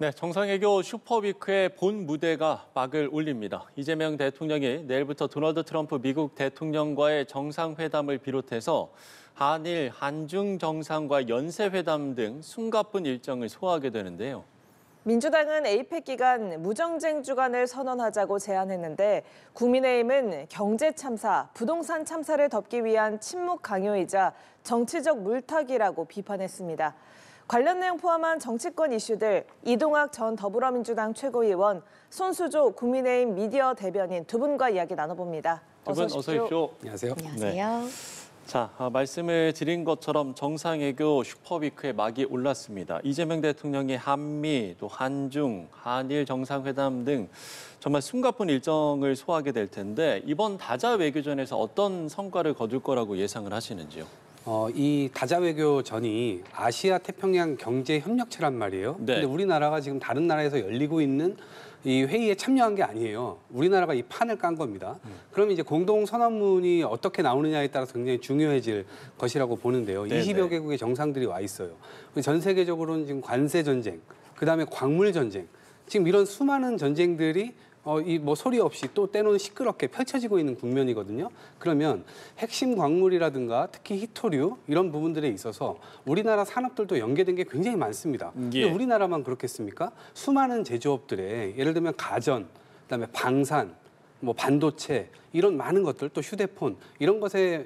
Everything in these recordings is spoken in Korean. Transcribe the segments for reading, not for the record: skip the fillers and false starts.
네, 정상외교 슈퍼위크의 본 무대가 막을 올립니다. 이재명 대통령이 내일부터 도널드 트럼프 미국 대통령과의 정상회담을 비롯해서 한일, 한중 정상과 연쇄회담 등 숨가쁜 일정을 소화하게 되는데요. 민주당은 에이펙 기간 무정쟁 주간을 선언하자고 제안했는데 국민의힘은 경제 참사, 부동산 참사를 덮기 위한 침묵 강요이자 정치적 물타기라고 비판했습니다. 관련 내용 포함한 정치권 이슈들 이동학 전 더불어민주당 최고위원, 손수조 국민의힘 미디어 대변인 두 분과 이야기 나눠봅니다. 두 분 어서 오십시오. 안녕하세요. 안녕하세요. 네. 자, 말씀을 드린 것처럼 정상외교 슈퍼위크의 막이 올랐습니다. 이재명 대통령이 한미, 또 한중, 한일 정상회담 등 정말 숨가쁜 일정을 소화하게 될 텐데 이번 다자 외교전에서 어떤 성과를 거둘 거라고 예상을 하시는지요? 이 다자 외교전이 아시아 태평양 경제 협력체란 말이에요. 네. 근데 우리나라가 지금 다른 나라에서 열리고 있는 이 회의에 참여한 게 아니에요. 우리나라가 이 판을 깐 겁니다. 그럼 이제 공동 선언문이 어떻게 나오느냐에 따라서 굉장히 중요해질 것이라고 보는데요. 네네. 20여 개국의 정상들이 와 있어요. 전 세계적으로는 지금 관세 전쟁, 그다음에 광물 전쟁, 지금 이런 수많은 전쟁들이 이 뭐 소리 없이 또 때로는 시끄럽게 펼쳐지고 있는 국면이거든요. 그러면 핵심 광물이라든가 특히 히토류 이런 부분들에 있어서 우리나라 산업들도 연계된 게 굉장히 많습니다. 근데 우리나라만 그렇겠습니까? 수많은 제조업들에 예를 들면 가전, 그다음에 방산, 뭐 반도체 이런 많은 것들 또 휴대폰 이런 것에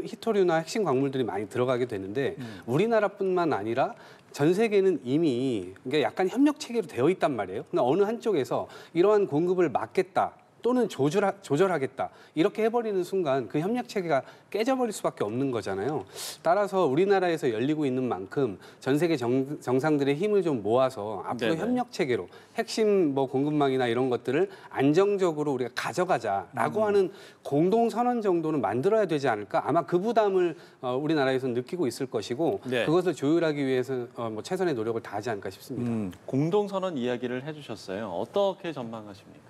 히토류나 핵심 광물들이 많이 들어가게 되는데 우리나라뿐만 아니라 전 세계는 이미 그러니까 약간 협력 체계로 되어 있단 말이에요. 근데 어느 한쪽에서 이러한 공급을 막겠다 또는 조절하겠다 이렇게 해버리는 순간 그 협력 체계가 깨져버릴 수밖에 없는 거잖아요. 따라서 우리나라에서 열리고 있는 만큼 전 세계 정상들의 힘을 좀 모아서 앞으로 네네. 협력 체계로 핵심 뭐 공급망이나 이런 것들을 안정적으로 우리가 가져가자라고 하는 공동 선언 정도는 만들어야 되지 않을까? 아마 그 부담을 우리나라에서는 느끼고 있을 것이고 네. 그것을 조율하기 위해서 뭐 최선의 노력을 다하지 않을까 싶습니다. 공동선언 이야기를 해주셨어요. 어떻게 전망하십니까?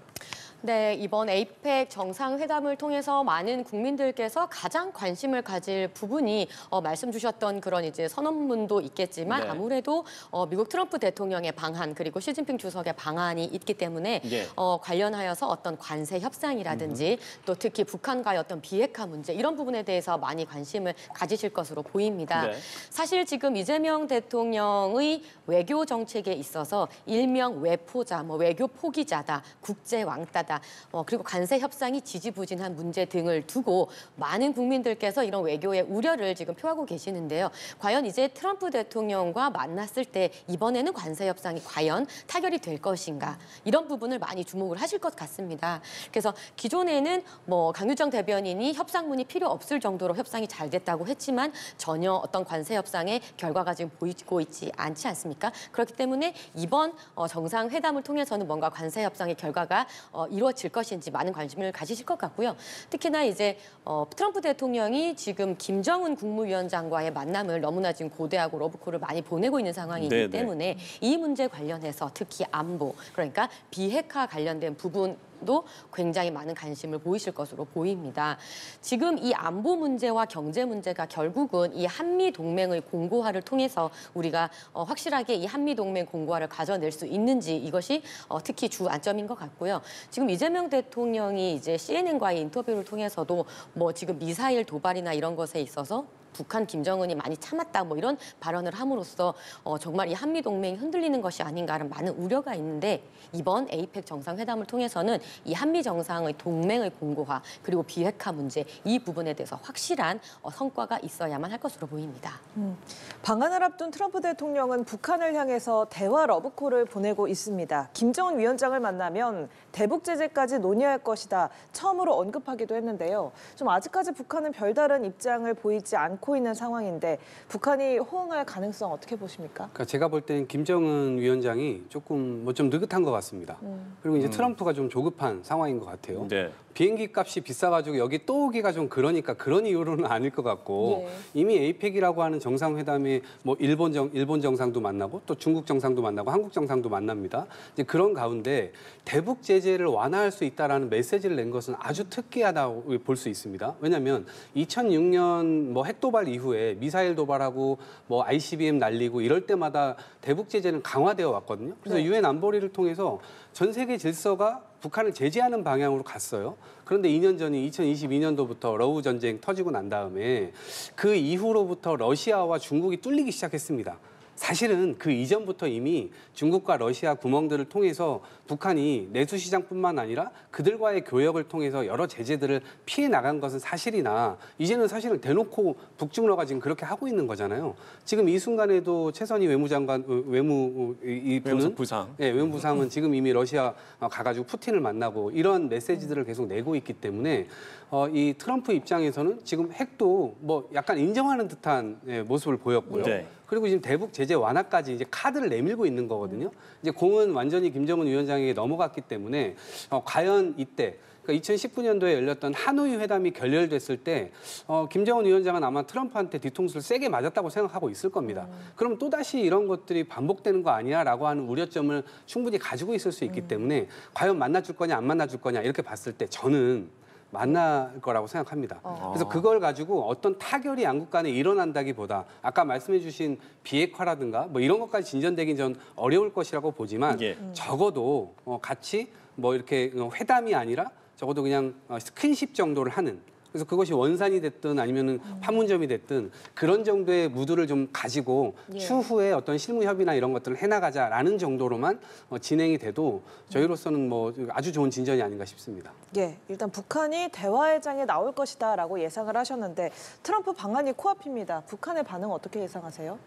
네, 이번 에이펙 정상회담을 통해서 많은 국민들께서 가장 관심을 가질 부분이 말씀 주셨던 그런 이제 선언문도 있겠지만 네. 아무래도 미국 트럼프 대통령의 방한 그리고 시진핑 주석의 방한이 있기 때문에 네. 관련하여서 어떤 관세 협상이라든지 또 특히 북한과의 어떤 비핵화 문제 이런 부분에 대해서 많이 관심을 가지실 것으로 보입니다. 네. 사실 지금 이재명 대통령의 외교 정책에 있어서 일명 외포자, 뭐 외교 포기자다, 국제 왕따다. 그리고 관세 협상이 지지부진한 문제 등을 두고 많은 국민들께서 이런 외교의 우려를 지금 표하고 계시는데요. 과연 이제 트럼프 대통령과 만났을 때 이번에는 관세 협상이 과연 타결이 될 것인가 이런 부분을 많이 주목을 하실 것 같습니다. 그래서 기존에는 뭐 강유정 대변인이 협상문이 필요 없을 정도로 협상이 잘 됐다고 했지만 전혀 어떤 관세 협상의 결과가 지금 보이고 있지 않지 않습니까? 그렇기 때문에 이번 정상회담을 통해서는 뭔가 관세 협상의 결과가 이루어질 것인지 많은 관심을 가지실 것 같고요. 특히나 이제 트럼프 대통령이 지금 김정은 국무위원장과의 만남을 너무나 지금 고대하고 러브콜을 많이 보내고 있는 상황이기 네네. 때문에 이 문제 관련해서 특히 안보, 그러니까 비핵화 관련된 부분도 굉장히 많은 관심을 보이실 것으로 보입니다. 지금 이 안보 문제와 경제 문제가 결국은 이 한미 동맹의 공고화를 통해서 우리가 확실하게 이 한미 동맹 공고화를 가져낼 수 있는지 이것이 특히 주 안점인 것 같고요. 지금 이재명 대통령이 이제 CNN과의 인터뷰를 통해서도 뭐 지금 미사일 도발이나 이런 것에 있어서 북한 김정은이 많이 참았다 뭐 이런 발언을 함으로써 정말 이 한미 동맹이 흔들리는 것이 아닌가라는 많은 우려가 있는데 이번 에이펙 정상회담을 통해서는 이 한미 정상의 동맹의 공고화 그리고 비핵화 문제 이 부분에 대해서 확실한 성과가 있어야만 할 것으로 보입니다. 방한을 앞둔 트럼프 대통령은 북한을 향해서 대화 러브콜을 보내고 있습니다. 김정은 위원장을 만나면 대북 제재까지 논의할 것이다. 처음으로 언급하기도 했는데요. 좀 아직까지 북한은 별다른 입장을 보이지 않고 있는 상황인데 북한이 호응할 가능성 어떻게 보십니까? 그러니까 제가 볼 땐 김정은 위원장이 조금 뭐 좀 느긋한 것 같습니다. 그리고 이제 트럼프가 좀 조급한 상황인 것 같아요. 네. 비행기 값이 비싸가지고 여기 또 오기가 좀 그러니까 그런 이유로는 아닐 것 같고 예. 이미 에이펙이라고 하는 정상회담에 뭐 일본 정상도 만나고 또 중국 정상도 만나고 한국 정상도 만납니다. 이제 그런 가운데 대북 제재를 완화할 수 있다라는 메시지를 낸 것은 아주 특이하다고 볼 수 있습니다. 왜냐하면 2006년 뭐 핵도발 도발 이후에 미사일 도발하고 뭐 ICBM 날리고 이럴 때마다 대북 제재는 강화되어 왔거든요. 그래서 유엔 안보리를 통해서 전 세계 질서가 북한을 제재하는 방향으로 갔어요. 그런데 2년 전인 2022년도부터 러우 전쟁 터지고 난 다음에 그 이후로부터 러시아와 중국이 뚫리기 시작했습니다. 사실은 그 이전부터 이미 중국과 러시아 구멍들을 통해서 북한이 내수 시장뿐만 아니라 그들과의 교역을 통해서 여러 제재들을 피해 나간 것은 사실이나 이제는 사실은 대놓고 북중러가 지금 그렇게 하고 있는 거잖아요. 지금 이 순간에도 최선희 외무장관 외무성 부상. 네, 외무부상은 지금 이미 러시아 가가지고 푸틴을 만나고 이런 메시지들을 계속 내고 있기 때문에 이 트럼프 입장에서는 지금 핵도 뭐 약간 인정하는 듯한 모습을 보였고요. 네. 그리고 지금 대북 제재 완화까지 이제 카드를 내밀고 있는 거거든요. 이제 공은 완전히 김정은 위원장에게 넘어갔기 때문에 과연 이때 그러니까 2019년도에 열렸던 하노이 회담이 결렬됐을 때 김정은 위원장은 아마 트럼프한테 뒤통수를 세게 맞았다고 생각하고 있을 겁니다. 그럼 또다시 이런 것들이 반복되는 거 아니야라고 하는 우려점을 충분히 가지고 있을 수 있기 때문에 과연 만나줄 거냐 안 만나줄 거냐 이렇게 봤을 때 저는 만날 거라고 생각합니다. 그래서 그걸 가지고 어떤 타결이 양국 간에 일어난다기보다 아까 말씀해 주신 비핵화라든가 뭐 이런 것까지 진전되긴 전 어려울 것이라고 보지만 적어도 같이 뭐 이렇게 회담이 아니라 적어도 그냥 스킨십 정도를 하는 그래서 그것이 원산이 됐든 아니면은 판문점이 됐든 그런 정도의 무드를 좀 가지고 추후에 어떤 실무 협의나 이런 것들을 해나가자라는 정도로만 진행이 돼도 저희로서는 뭐 아주 좋은 진전이 아닌가 싶습니다. 예, 일단 북한이 대화의 장에 나올 것이다라고 예상을 하셨는데 트럼프 방한이 코앞입니다. 북한의 반응 어떻게 예상하세요?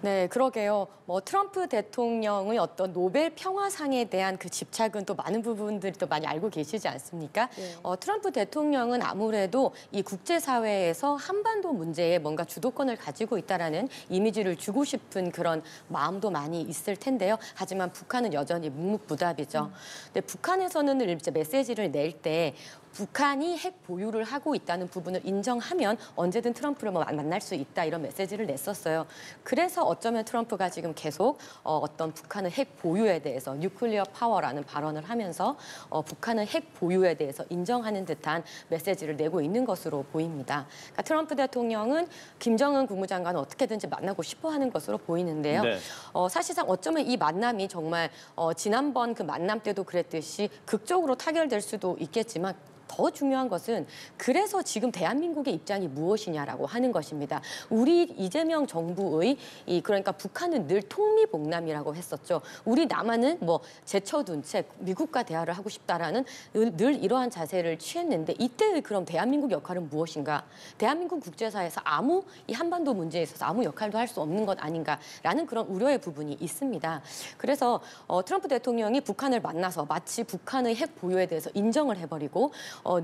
네, 그러게요. 뭐 트럼프 대통령의 어떤 노벨 평화상에 대한 그 집착은 또 많은 부분들이 또 많이 알고 계시지 않습니까? 네. 트럼프 대통령은 아무래도 이 국제사회에서 한반도 문제에 뭔가 주도권을 가지고 있다라는 이미지를 주고 싶은 그런 마음도 많이 있을 텐데요. 하지만 북한은 여전히 묵묵부답이죠. 근데 북한에서는 이제 메시지를 낼 때 북한이 핵 보유를 하고 있다는 부분을 인정하면 언제든 트럼프를 만날 수 있다 이런 메시지를 냈었어요. 그래서 어쩌면 트럼프가 지금 계속 어떤 북한의 핵 보유에 대해서 뉴클리어 파워라는 발언을 하면서 북한의 핵 보유에 대해서 인정하는 듯한 메시지를 내고 있는 것으로 보입니다. 그러니까 트럼프 대통령은 김정은 국무장관을 어떻게든지 만나고 싶어하는 것으로 보이는데요. 네. 사실상 어쩌면 이 만남이 정말 지난번 그 만남 때도 그랬듯이 극적으로 타결될 수도 있겠지만 더 중요한 것은 그래서 지금 대한민국의 입장이 무엇이냐라고 하는 것입니다. 우리 이재명 정부의 그러니까 북한은 늘 통미봉남이라고 했었죠. 우리 남한은 뭐 제쳐둔 채 미국과 대화를 하고 싶다라는 늘 이러한 자세를 취했는데 이때의 그럼 대한민국 역할은 무엇인가? 대한민국 국제사회에서 이 한반도 문제에 있어서 아무 역할도 할 수 없는 것 아닌가라는 그런 우려의 부분이 있습니다. 그래서 트럼프 대통령이 북한을 만나서 마치 북한의 핵 보유에 대해서 인정을 해버리고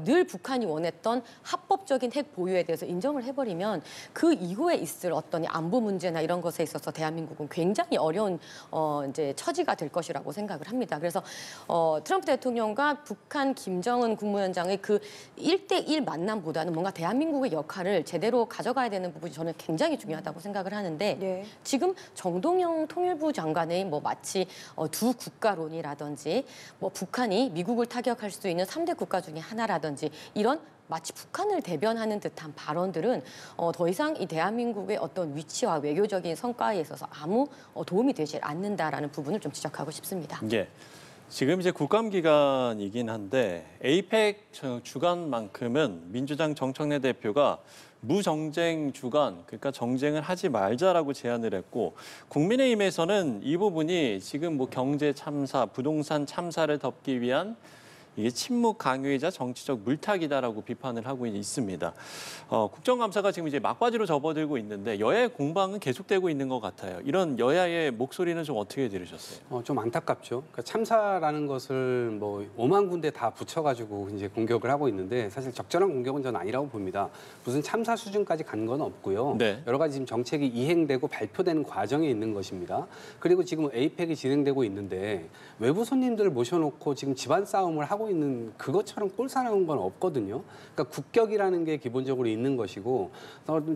늘 북한이 원했던 합법적인 핵 보유에 대해서 인정을 해버리면 그 이후에 있을 어떤 안보 문제나 이런 것에 있어서 대한민국은 굉장히 어려운 이제 처지가 될 것이라고 생각을 합니다. 그래서 트럼프 대통령과 북한 김정은 국무위원장의 그 1대1 만남보다는 뭔가 대한민국의 역할을 제대로 가져가야 되는 부분이 저는 굉장히 중요하다고 생각을 하는데 지금 정동영 통일부 장관의 뭐 마치 두 국가론이라든지 뭐 북한이 미국을 타격할 수 있는 3대 국가 중에 하나라든지 이런 마치 북한을 대변하는 듯한 발언들은 더 이상 이 대한민국의 어떤 위치와 외교적인 성과에 있어서 아무 도움이 되지 않는다라는 부분을 좀 지적하고 싶습니다. 예. 지금 이제 국감 기간이긴 한데 에이펙 주간만큼은 민주당 정청래 대표가 무정쟁 주간, 그러니까 정쟁을 하지 말자라고 제안을 했고 국민의힘에서는 이 부분이 지금 뭐 경제 참사, 부동산 참사를 덮기 위한 이게 침묵 강요이자 정치적 물타기다라고 비판을 하고 있습니다. 국정감사가 지금 이제 막바지로 접어들고 있는데 여야의 공방은 계속되고 있는 것 같아요. 이런 여야의 목소리는 좀 어떻게 들으셨어요? 좀 안타깝죠. 그러니까 참사라는 것을 뭐 5만 군데 다 붙여가지고 이제 공격을 하고 있는데 사실 적절한 공격은 저는 아니라고 봅니다. 무슨 참사 수준까지 간 건 없고요. 네. 여러 가지 지금 정책이 이행되고 발표되는 과정에 있는 것입니다. 그리고 지금 에이펙이 진행되고 있는데 외부 손님들을 모셔놓고 지금 집안 싸움을 하고 하고 있는 그것처럼 꼴사나운 건 없거든요. 그러니까 국격이라는 게 기본적으로 있는 것이고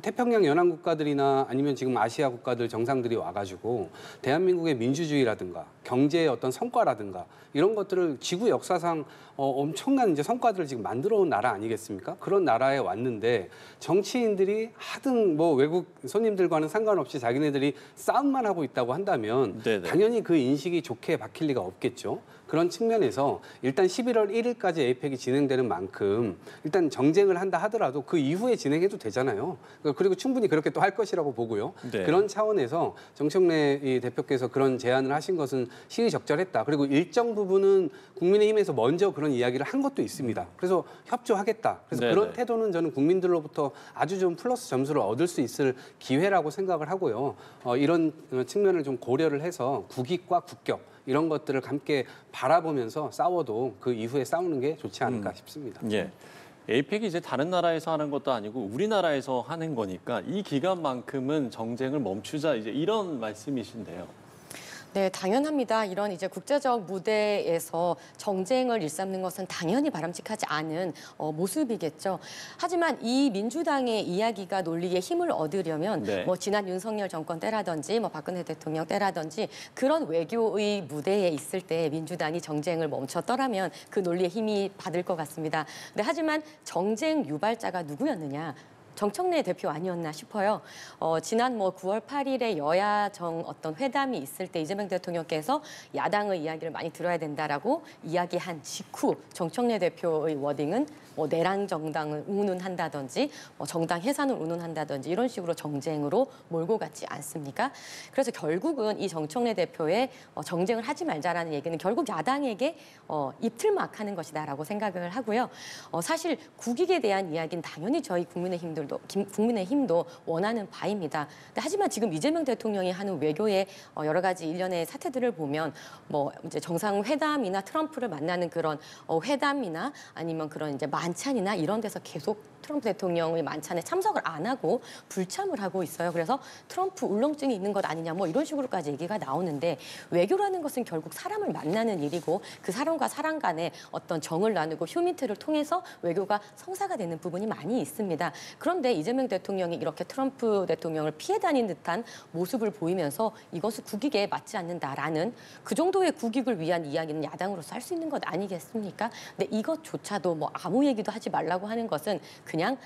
태평양 연안 국가들이나 아니면 지금 아시아 국가들 정상들이 와가지고 대한민국의 민주주의라든가 경제의 어떤 성과라든가 이런 것들을 지구 역사상 엄청난 이제 성과들을 지금 만들어 온 나라 아니겠습니까? 그런 나라에 왔는데 정치인들이 하등 뭐 외국 손님들과는 상관없이 자기네들이 싸움만 하고 있다고 한다면 네네. 당연히 그 인식이 좋게 박힐 리가 없겠죠. 그런 측면에서 일단 11월 1일까지 에이펙이 진행되는 만큼 일단 정쟁을 한다 하더라도 그 이후에 진행해도 되잖아요. 그리고 충분히 그렇게 또 할 것이라고 보고요. 네. 그런 차원에서 정청래 이 대표께서 그런 제안을 하신 것은 시의적절했다. 그리고 일정 부분은 국민의힘에서 먼저 그런 이야기를 한 것도 있습니다. 그래서 협조하겠다. 그래서 네네. 그런 태도는 저는 국민들로부터 아주 좀 플러스 점수를 얻을 수 있을 기회라고 생각을 하고요. 이런 측면을 좀 고려를 해서 국익과 국격 이런 것들을 함께 바라보면서 싸워도 그 이후에 싸우는 게 좋지 않을까 싶습니다. 예. 에이펙이 이제 다른 나라에서 하는 것도 아니고 우리나라에서 하는 거니까 이 기간만큼은 정쟁을 멈추자 이제 이런 말씀이신데요. 네, 당연합니다. 이런 이제 국제적 무대에서 정쟁을 일삼는 것은 당연히 바람직하지 않은 모습이겠죠. 하지만 이 민주당의 이야기가 논리에 힘을 얻으려면 네. 뭐 지난 윤석열 정권 때라든지 뭐 박근혜 대통령 때라든지 그런 외교의 무대에 있을 때 민주당이 정쟁을 멈췄더라면 그 논리에 힘이 받을 것 같습니다. 네, 하지만 정쟁 유발자가 누구였느냐? 정청래 대표 아니었나 싶어요. 지난 9월 8일에 여야정 어떤 회담이 있을 때 이재명 대통령께서 야당의 이야기를 많이 들어야 된다라고 이야기한 직후 정청래 대표의 워딩은 내랑 정당을 운운한다든지 정당 해산을 운운한다든지 이런 식으로 정쟁으로 몰고 갔지 않습니까? 그래서 결국은 이 정청래 대표의 정쟁을 하지 말자라는 얘기는 결국 야당에게 입틀막하는 것이다라고 생각을 하고요. 사실 국익에 대한 이야기는 당연히 저희 국민의힘도 원하는 바입니다. 하지만 지금 이재명 대통령이 하는 외교의 여러 가지 일련의 사태들을 보면 이제 정상회담이나 트럼프를 만나는 그런 회담이나 아니면 그런 이제 만찬이나 이런 데서 계속 트럼프 대통령의 만찬에 참석을 안 하고 불참을 하고 있어요. 그래서 트럼프 울렁증이 있는 것 아니냐 이런 식으로까지 얘기가 나오는데 외교라는 것은 결국 사람을 만나는 일이고 그 사람과 사람 간의 어떤 정을 나누고 휴민트를 통해서 외교가 성사가 되는 부분이 많이 있습니다. 그런데 이재명 대통령이 이렇게 트럼프 대통령을 피해 다닌 듯한 모습을 보이면서 이것은 국익에 맞지 않는다라는 그 정도의 국익을 위한 이야기는 야당으로서 할 수 있는 것 아니겠습니까? 근데 이것조차도 아무 얘기도 하지 말라고 하는 것은 그냥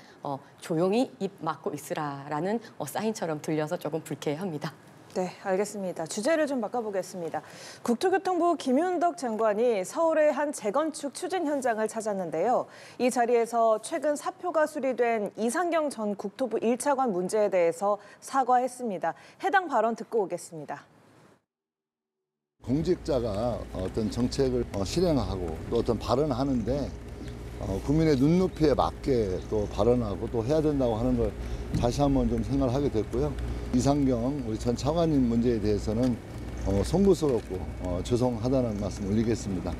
조용히 입 막고 있으라라는 사인처럼 들려서 조금 불쾌합니다. 네, 알겠습니다. 주제를 좀 바꿔보겠습니다. 국토교통부 김윤덕 장관이 서울의 한 재건축 추진 현장을 찾았는데요. 이 자리에서 최근 사표가 수리된 이상경 전 국토부 1차관 문제에 대해서 사과했습니다. 해당 발언 듣고 오겠습니다. 공직자가 어떤 정책을 실행하고 또 어떤 발언을 하는데 국민의 눈높이에 맞게 또 발언하고 또 해야 된다고 하는 걸 다시 한번 좀 생각을 하게 됐고요. 이상경 우리 전 차관님 문제에 대해서는 송구스럽고 죄송하다는 말씀 올리겠습니다.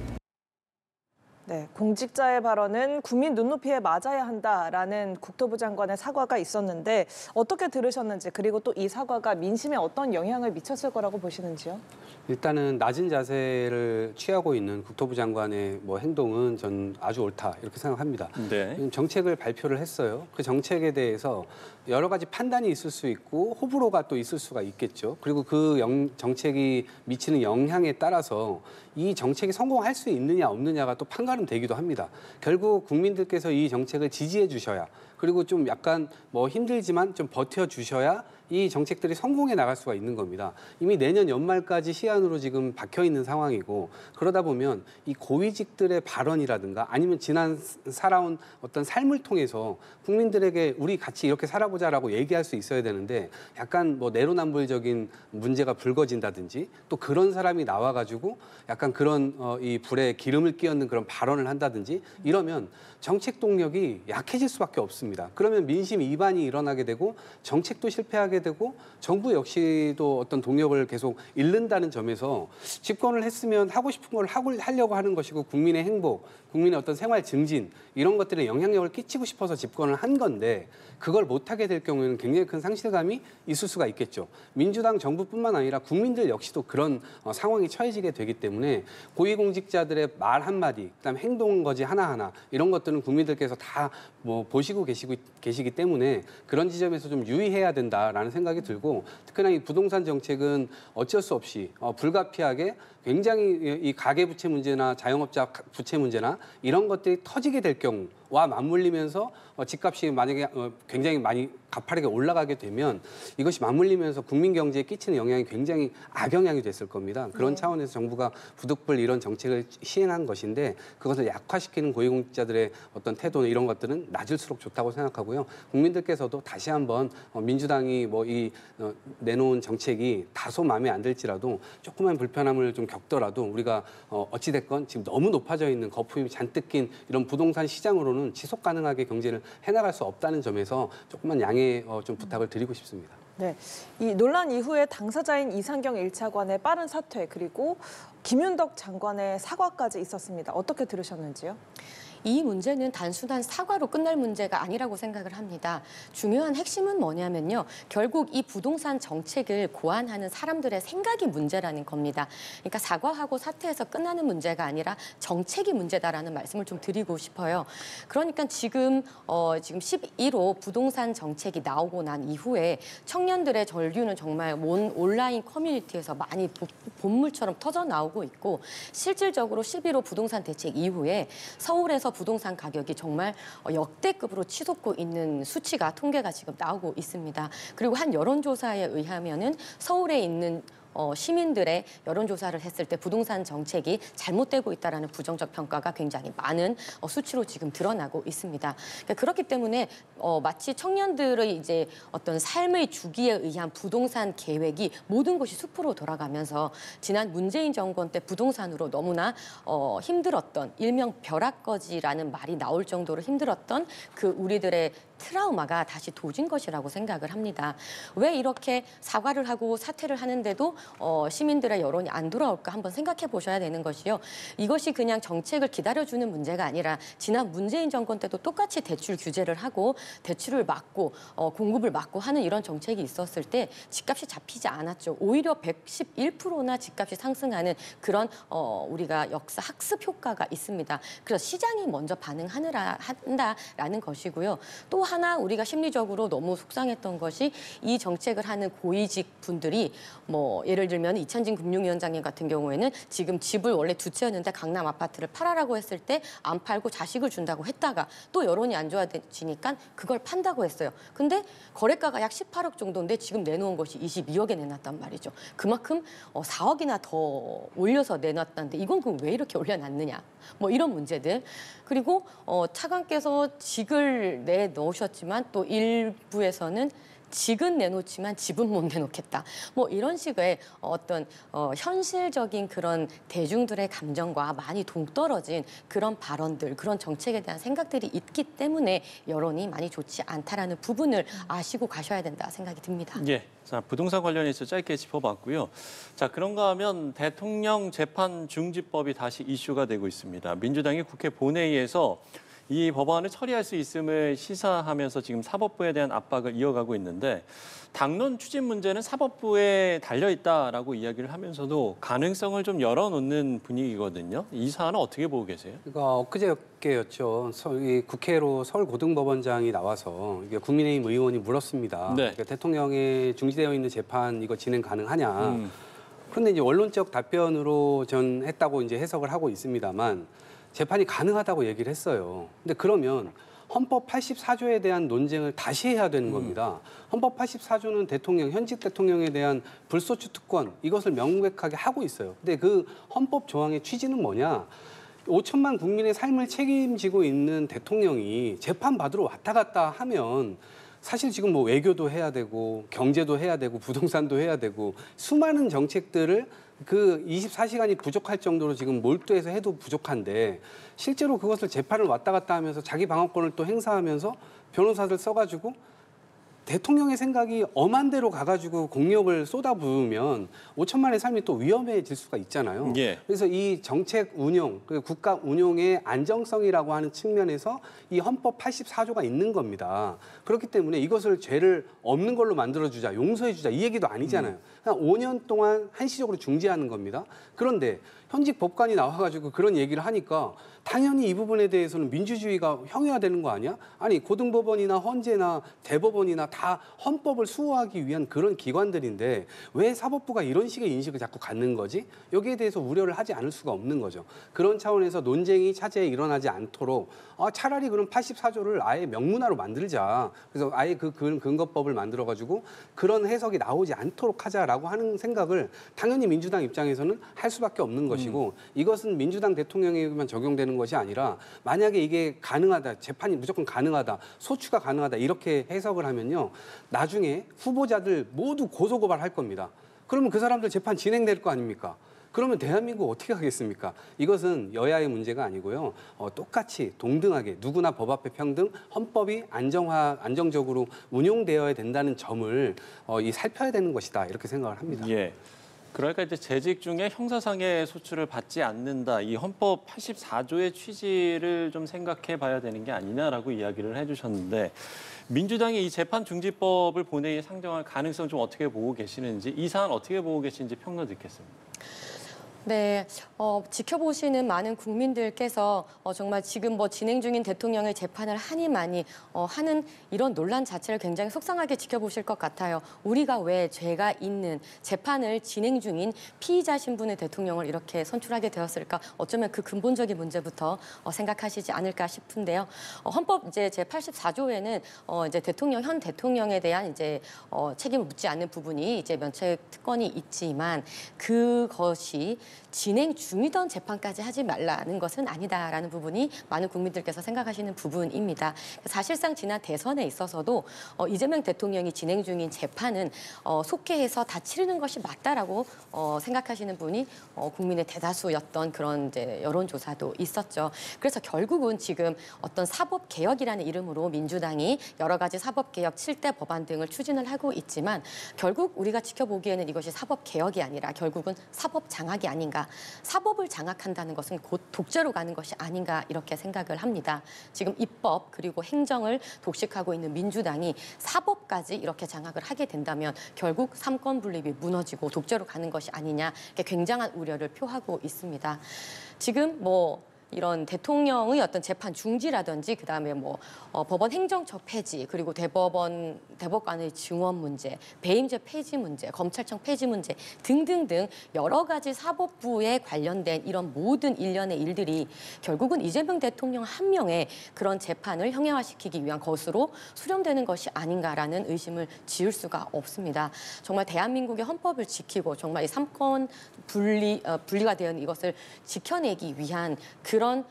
네, 공직자의 발언은 국민 눈높이에 맞아야 한다라는 국토부 장관의 사과가 있었는데 어떻게 들으셨는지 그리고 또 이 사과가 민심에 어떤 영향을 미쳤을 거라고 보시는지요? 일단은 낮은 자세를 취하고 있는 국토부 장관의 행동은 전 아주 옳다 이렇게 생각합니다. 네. 정책을 발표를 했어요. 그 정책에 대해서 여러 가지 판단이 있을 수 있고 호불호가 또 있을 수가 있겠죠. 그리고 그 정책이 미치는 영향에 따라서 이 정책이 성공할 수 있느냐 없느냐가 또 판가름되기도 합니다. 결국 국민들께서 이 정책을 지지해 주셔야 그리고 좀 약간 힘들지만 좀 버텨주셔야 이 정책들이 성공해 나갈 수가 있는 겁니다. 이미 내년 연말까지 시한으로 지금 박혀 있는 상황이고 그러다 보면 이 고위직들의 발언이라든가 아니면 지난 살아온 어떤 삶을 통해서 국민들에게 우리 같이 이렇게 살아보자라고 얘기할 수 있어야 되는데 약간 내로남불적인 문제가 불거진다든지 또 그런 사람이 나와가지고 약간 그런 이 불에 기름을 끼얹는 그런 발언을 한다든지 이러면 정책 동력이 약해질 수밖에 없습니다. 그러면 민심 이반이 일어나게 되고 정책도 실패하게 하게 되고 정부 역시도 어떤 동력을 계속 잃는다는 점에서 집권을 했으면 하고 싶은 걸 하려고 하는 것이고 국민의 행복, 국민의 어떤 생활 증진 이런 것들에 영향력을 끼치고 싶어서 집권을 한 건데 그걸 못하게 될 경우에는 굉장히 큰 상실감이 있을 수가 있겠죠. 민주당 정부뿐만 아니라 국민들 역시도 그런 상황이 처해지게 되기 때문에 고위공직자들의 말 한마디, 그다음에 행동 거지 하나하나 이런 것들은 국민들께서 다 뭐 보시고 계시기 때문에 그런 지점에서 좀 유의해야 된다라는 생각이 들고 특히나 이 부동산 정책은 어쩔 수 없이 불가피하게 굉장히 이 가계부채 문제나 자영업자 부채 문제나 이런 것들이 터지게 될 경우와 맞물리면서 집값이 만약에 굉장히 많이 가파르게 올라가게 되면 이것이 맞물리면서 국민 경제에 끼치는 영향이 굉장히 악영향이 됐을 겁니다. 그런 차원에서 정부가 부득불 이런 정책을 시행한 것인데 그것을 약화시키는 고위공직자들의 어떤 태도나 이런 것들은 낮을수록 좋다고 생각하고요. 국민들께서도 다시 한번 민주당이 내놓은 정책이 다소 마음에 안 들지라도 조그만 불편함을 좀 겪더라도 우리가 어찌됐건 지금 너무 높아져 있는 거품이 잔뜩 낀 이런 부동산 시장으로는 지속 가능하게 경제를 해나갈 수 없다는 점에서 조금만 양해 좀 부탁을 드리고 싶습니다. 네, 이 논란 이후에 당사자인 이상경 1차관의 빠른 사퇴 그리고 김윤덕 장관의 사과까지 있었습니다. 어떻게 들으셨는지요? 이 문제는 단순한 사과로 끝날 문제가 아니라고 생각을 합니다. 중요한 핵심은 뭐냐면요. 결국 이 부동산 정책을 고안하는 사람들의 생각이 문제라는 겁니다. 그러니까 사과하고 사퇴해서 끝나는 문제가 아니라 정책이 문제다라는 말씀을 좀 드리고 싶어요. 그러니까 지금 11호 부동산 정책이 나오고 난 이후에 청년들의 전류는 정말 온라인 커뮤니티에서 많이 본물처럼 터져 나오고 있고 실질적으로 11호 부동산 대책 이후에 서울에서 부동산 가격이 정말 역대급으로 치솟고 있는 수치가 통계가 지금 나오고 있습니다. 그리고 한 여론조사에 의하면은 서울에 있는 시민들의 여론조사를 했을 때 부동산 정책이 잘못되고 있다라는 부정적 평가가 굉장히 많은 수치로 지금 드러나고 있습니다. 그러니까 그렇기 때문에 마치 청년들의 이제 어떤 삶의 주기에 의한 부동산 계획이 모든 것이 숲으로 돌아가면서 지난 문재인 정권 때 부동산으로 너무나 힘들었던 일명 벼락거지라는 말이 나올 정도로 힘들었던 그 우리들의 트라우마가 다시 도진 것이라고 생각을 합니다. 왜 이렇게 사과를 하고 사퇴를 하는데도 시민들의 여론이 안 돌아올까 한번 생각해 보셔야 되는 것이요. 이것이 그냥 정책을 기다려주는 문제가 아니라 지난 문재인 정권 때도 똑같이 대출 규제를 하고 대출을 막고 공급을 막고 하는 이런 정책이 있었을 때 집값이 잡히지 않았죠. 오히려 111%나 집값이 상승하는 그런 우리가 역사 학습 효과가 있습니다. 그래서 시장이 먼저 한다라는 것이고요. 또 하나 우리가 심리적으로 너무 속상했던 것이 이 정책을 하는 고위직 분들이 예를 들면 이찬진 금융위원장님 같은 경우에는 지금 집을 원래 두 채였는데 강남 아파트를 팔아라고 했을 때 안 팔고 자식을 준다고 했다가 또 여론이 안 좋아지니까 그걸 판다고 했어요. 근데 거래가가 약 18억 정도인데 지금 내놓은 것이 22억에 내놨단 말이죠. 그만큼 4억이나 더 올려서 내놨다는데 이건 그럼 왜 이렇게 올려놨느냐. 이런 문제들. 그리고 차관께서 직을 내놓으셨지만 또 일부에서는 직은 내놓지만 집은 못 내놓겠다. 이런 식의 어떤 현실적인 그런 대중들의 감정과 많이 동떨어진 그런 발언들, 그런 정책에 대한 생각들이 있기 때문에 여론이 많이 좋지 않다라는 부분을 아시고 가셔야 된다 생각이 듭니다. 예. 자, 부동산 관련해서 짧게 짚어봤고요. 자, 그런가 하면 대통령 재판 중지법이 다시 이슈가 되고 있습니다. 민주당이 국회 본회의에서 이 법안을 처리할 수 있음을 시사하면서 지금 사법부에 대한 압박을 이어가고 있는데 당론 추진 문제는 사법부에 달려있다라고 이야기를 하면서도 가능성을 좀 열어놓는 분위기거든요. 이 사안은 어떻게 보고 계세요? 그러니까 엊그저께였죠. 국회로 서울고등법원장이 나와서 국민의힘 의원이 물었습니다. 네. 그러니까 대통령에 중지되어 있는 재판 이거 진행 가능하냐. 그런데 이제 원론적 답변으로 전 했다고 이제 해석을 하고 있습니다만 재판이 가능하다고 얘기를 했어요. 근데 그러면 헌법 84조에 대한 논쟁을 다시 해야 되는 겁니다. 헌법 84조는 현직 대통령에 대한 불소추 특권 이것을 명백하게 하고 있어요. 근데 그 헌법 조항의 취지는 뭐냐? 5천만 국민의 삶을 책임지고 있는 대통령이 재판받으러 왔다 갔다 하면 사실 지금 외교도 해야 되고 경제도 해야 되고 부동산도 해야 되고 수많은 정책들을 그 24시간이 부족할 정도로 지금 몰두해서 해도 부족한데 실제로 그것을 재판을 왔다 갔다 하면서 자기 방어권을 또 행사하면서 변호사들 써가지고 대통령의 생각이 엄한 대로 가가지고 공력을 쏟아부으면 5천만의 삶이 또 위험해질 수가 있잖아요. 예. 그래서 이 정책 운용, 그리고 국가 운용의 안정성이라고 하는 측면에서 이 헌법 84조가 있는 겁니다. 그렇기 때문에 이것을 죄를 없는 걸로 만들어주자, 용서해주자 이 얘기도 아니잖아요. 그냥 5년 동안 한시적으로 중지하는 겁니다. 그런데 현직 법관이 나와가지고 그런 얘기를 하니까 당연히 이 부분에 대해서는 민주주의가 형해화되는 거 아니야? 아니 고등법원이나 헌재나 대법원이나 다 헌법을 수호하기 위한 그런 기관들인데 왜 사법부가 이런 식의 인식을 자꾸 갖는 거지? 여기에 대해서 우려를 하지 않을 수가 없는 거죠. 그런 차원에서 논쟁이 차제에 일어나지 않도록 차라리 그럼 84조를 아예 명문화로 만들자. 그래서 아예 그 근거법을 만들어가지고 그런 해석이 나오지 않도록 하자라고 하는 생각을 당연히 민주당 입장에서는 할 수밖에 없는 것이고 이것은 민주당 대통령에게만 적용되는 것이 아니라 만약에 이게 가능하다, 재판이 무조건 가능하다, 소추가 가능하다 이렇게 해석을 하면요. 나중에 후보자들 모두 고소고발할 겁니다. 그러면 그 사람들 재판 진행될 거 아닙니까? 그러면 대한민국 어떻게 하겠습니까? 이것은 여야의 문제가 아니고요. 똑같이 동등하게 누구나 법 앞에 평등, 헌법이 안정적으로 운용되어야 된다는 점을 살펴야 되는 것이다. 이렇게 생각을 합니다. 예. 그러니까 이제 재직 중에 형사상의 소추를 받지 않는다. 이 헌법 84조의 취지를 좀 생각해 봐야 되는 게 아니냐라고 이야기를 해주셨는데 민주당이 이 재판중지법을 본회의에 상정할 가능성 좀 어떻게 보고 계시는지 이 사안 어떻게 보고 계시는지 평론 듣겠습니다. 네, 지켜보시는 많은 국민들께서 정말 지금 뭐 진행 중인 대통령의 재판을 하니 많이 하는 이런 논란 자체를 굉장히 속상하게 지켜보실 것 같아요. 우리가 왜 죄가 있는 재판을 진행 중인 피의자 신분의 대통령을 이렇게 선출하게 되었을까? 어쩌면 그 근본적인 문제부터 생각하시지 않을까 싶은데요. 헌법 이제 제84조에는 이제 현 대통령에 대한 이제 책임을 묻지 않는 부분이 이제 면책 특권이 있지만 그것이 진행 중이던 재판까지 하지 말라는 것은 아니다라는 부분이 많은 국민들께서 생각하시는 부분입니다. 사실상 지난 대선에 있어서도 이재명 대통령이 진행 중인 재판은 속해해서 다 치르는 것이 맞다라고 생각하시는 분이 국민의 대다수였던 그런 이제 여론조사도 있었죠. 그래서 결국은 지금 어떤 사법개혁이라는 이름으로 민주당이 여러 가지 사법개혁 7대 법안 등을 추진을 하고 있지만 결국 우리가 지켜보기에는 이것이 사법개혁이 아니라 결국은 사법장악이 아닌가. 사법을 장악한다는 것은 곧 독재로 가는 것이 아닌가 이렇게 생각을 합니다. 지금 입법 그리고 행정을 독식하고 있는 민주당이 사법까지 이렇게 장악을 하게 된다면 결국 삼권 분립이 무너지고 독재로 가는 것이 아니냐 이렇게 굉장한 우려를 표하고 있습니다. 지금 이런 대통령의 어떤 재판 중지라든지 그다음에 법원 행정처 폐지 그리고 대법관의 증언 문제, 배임죄 폐지 문제, 검찰청 폐지 문제 등등등 여러 가지 사법부에 관련된 이런 모든 일련의 일들이 결국은 이재명 대통령 한 명의 그런 재판을 형해화시키기 위한 것으로 수렴되는 것이 아닌가라는 의심을 지울 수가 없습니다. 정말 대한민국의 헌법을 지키고 정말 이 삼권 분리가 되는 이것을 지켜내기 위한 그런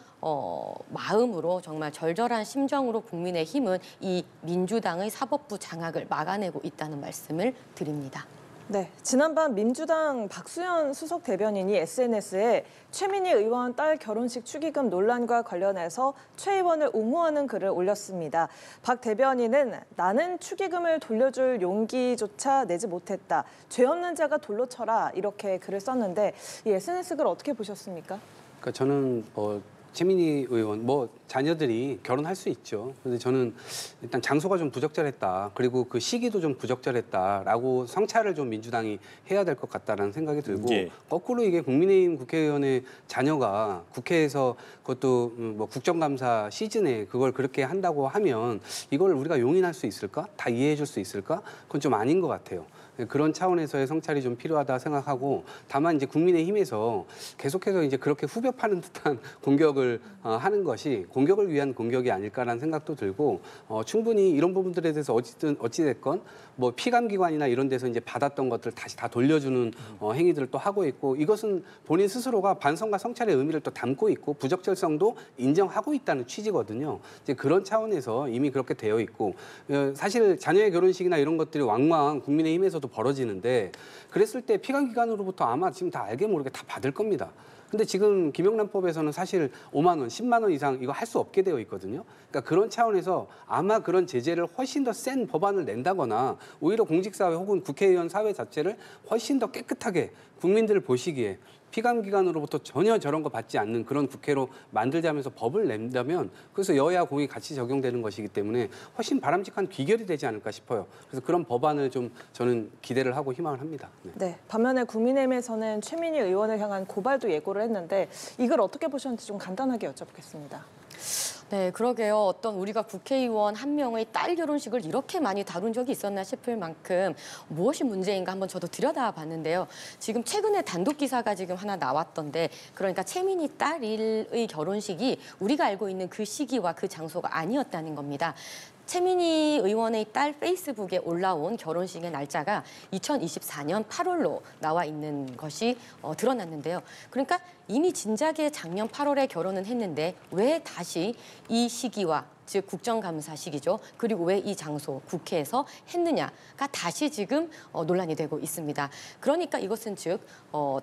마음으로 정말 절절한 심정으로 국민의힘은 이 민주당의 사법부 장악을 막아내고 있다는 말씀을 드립니다. 네, 지난밤 민주당 박수현 수석 대변인이 SNS에 최민희 의원 딸 결혼식 축의금 논란과 관련해서 최 의원을 옹호하는 글을 올렸습니다. 박 대변인은 나는 축의금을 돌려줄 용기조차 내지 못했다. 죄 없는 자가 돌로 쳐라 이렇게 글을 썼는데 이 SNS 글 어떻게 보셨습니까? 그러니까 저는 최민희 의원 자녀들이 결혼할 수 있죠. 그런데 저는 일단 장소가 좀 부적절했다. 그리고 그 시기도 좀 부적절했다라고 성찰을 좀 민주당이 해야 될 것 같다라는 생각이 들고 예. 거꾸로 이게 국민의힘 국회의원의 자녀가 국회에서 그것도 국정감사 시즌에 그걸 그렇게 한다고 하면 이걸 우리가 용인할 수 있을까? 다 이해해 줄 수 있을까? 그건 좀 아닌 것 같아요. 그런 차원에서의 성찰이 좀 필요하다 생각하고 다만 이제 국민의힘에서 계속해서 이제 그렇게 후벼 파는 듯한 공격을 하는 것이 공격을 위한 공격이 아닐까라는 생각도 들고 충분히 이런 부분들에 대해서 어찌됐건 피감기관이나 이런 데서 이제 받았던 것들 다시 다 돌려주는 행위들을 또 하고 있고 이것은 본인 스스로가 반성과 성찰의 의미를 또 담고 있고 부적절성도 인정하고 있다는 취지거든요. 이제 그런 차원에서 이미 그렇게 되어 있고 사실 자녀의 결혼식이나 이런 것들이 왕왕 국민의힘에서도 벌어지는데 그랬을 때 피감기관으로부터 아마 지금 다 알게 모르게 다 받을 겁니다. 근데 지금 김영란법에서는 사실 5만 원, 10만 원 이상 이거 할 수 없게 되어 있거든요. 그러니까 그런 차원에서 아마 그런 제재를 훨씬 더 센 법안을 낸다거나 오히려 공직사회 혹은 국회의원 사회 자체를 훨씬 더 깨끗하게 국민들을 보시기에 피감기관으로부터 전혀 저런 거 받지 않는 그런 국회로 만들자면서 법을 낸다면 그래서 여야 공이 같이 적용되는 것이기 때문에 훨씬 바람직한 귀결이 되지 않을까 싶어요. 그래서 그런 법안을 좀 저는 기대를 하고 희망을 합니다. 네. 네, 반면에 국민의힘에서는 최민희 의원을 향한 고발도 예고를 했는데 이걸 어떻게 보셨는지 좀 간단하게 여쭤보겠습니다. 네, 그러게요. 어떤 우리가 국회의원 한 명의 딸 결혼식을 이렇게 많이 다룬 적이 있었나 싶을 만큼 무엇이 문제인가 한번 저도 들여다봤는데요. 지금 최근에 단독 기사가 지금 하나 나왔던데 그러니까 최민희 딸의 결혼식이 우리가 알고 있는 그 시기와 그 장소가 아니었다는 겁니다. 최민희 의원의 딸 페이스북에 올라온 결혼식의 날짜가 2024년 8월로 나와 있는 것이 드러났는데요. 그러니까 이미 진작에 작년 8월에 결혼은 했는데 왜 다시 이 시기와 즉 국정감사 시기죠. 그리고 왜 이 장소 국회에서 했느냐가 다시 지금 논란이 되고 있습니다. 그러니까 이것은 즉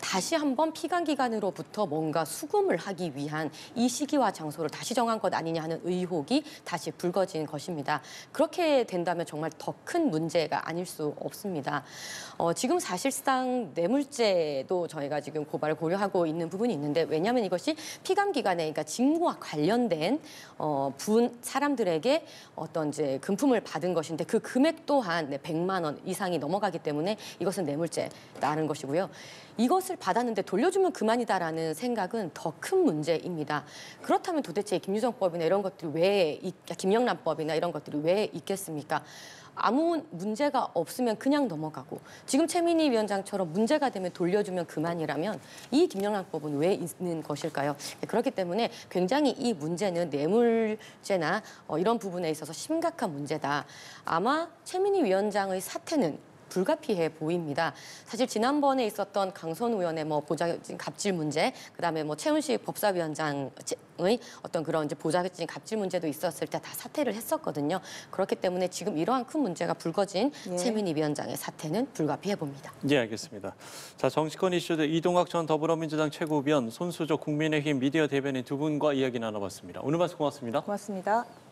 다시 한번 피감기관으로부터 뭔가 수금을 하기 위한 이 시기와 장소를 다시 정한 것 아니냐 하는 의혹이 다시 불거진 것입니다. 그렇게 된다면 정말 더 큰 문제가 아닐 수 없습니다. 지금 사실상 뇌물죄도 저희가 지금 고발을 고려하고 있는 부분이 있는데 왜냐하면 이것이 피감기관에 그러니까 직무와 관련된 사람들에게 어떤 이제 금품을 받은 것인데 그 금액 또한 100만 원 이상이 넘어가기 때문에 이것은 뇌물죄라는 것이고요. 이것을 받았는데 돌려주면 그만이다라는 생각은 더 큰 문제입니다. 그렇다면 도대체 김유정법이나 이런 것들이 김영란법이나 이런 것들이 왜 있겠습니까? 아무 문제가 없으면 그냥 넘어가고 지금 최민희 위원장처럼 문제가 되면 돌려주면 그만이라면 이 김영란법은 왜 있는 것일까요? 그렇기 때문에 굉장히 이 문제는 뇌물죄나 이런 부분에 있어서 심각한 문제다. 아마 최민희 위원장의 사퇴는 불가피해 보입니다. 사실 지난번에 있었던 강선우 의원의 보좌진 갑질 문제, 그다음에 최훈식 법사위원장의 어떤 그런 이제 보좌진 갑질 문제도 있었을 때 다 사퇴를 했었거든요. 그렇기 때문에 지금 이러한 큰 문제가 불거진 최민희 위원장의 사퇴는 불가피해 봅니다. 예, 알겠습니다. 자, 정치권 이슈들 이동학 전 더불어민주당 최고위원, 손수조 국민의힘 미디어 대변인 두 분과 이야기 나눠봤습니다. 오늘 말씀 고맙습니다. 고맙습니다.